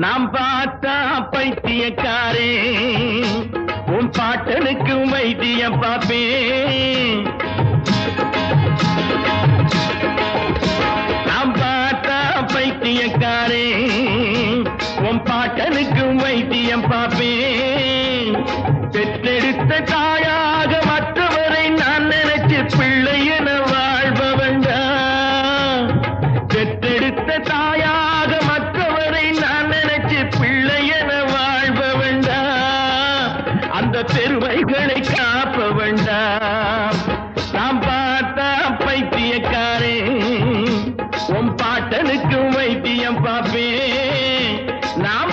நாம் பார்த்தா பைத்தியக்காரே உன் பாட்டனுக்கு வைத்தியம் பார்ப்பேன். நாம் பார்த்தா பைத்தியக்காரே உன் பாட்டனுக்கு வைத்தியம் பார்ப்பேன். பெற்றெடுத்த தாயாக மற்றவரை நான் நினைச்சு பிள்ளை என வாழ்ப வேண்டாம். பெற்றெடுத்த தாயாக மற்றவரை நான் நினைச்சு பிள்ளை என வாழ்ப வேண்டாம். அந்த பெருமைகளை காப்ப வேண்டாம். நாம் பார்த்தா பைத்தியக்காரே உன் பாட்டனுக்கு வைத்தியம் பார்ப்பேன். நாம்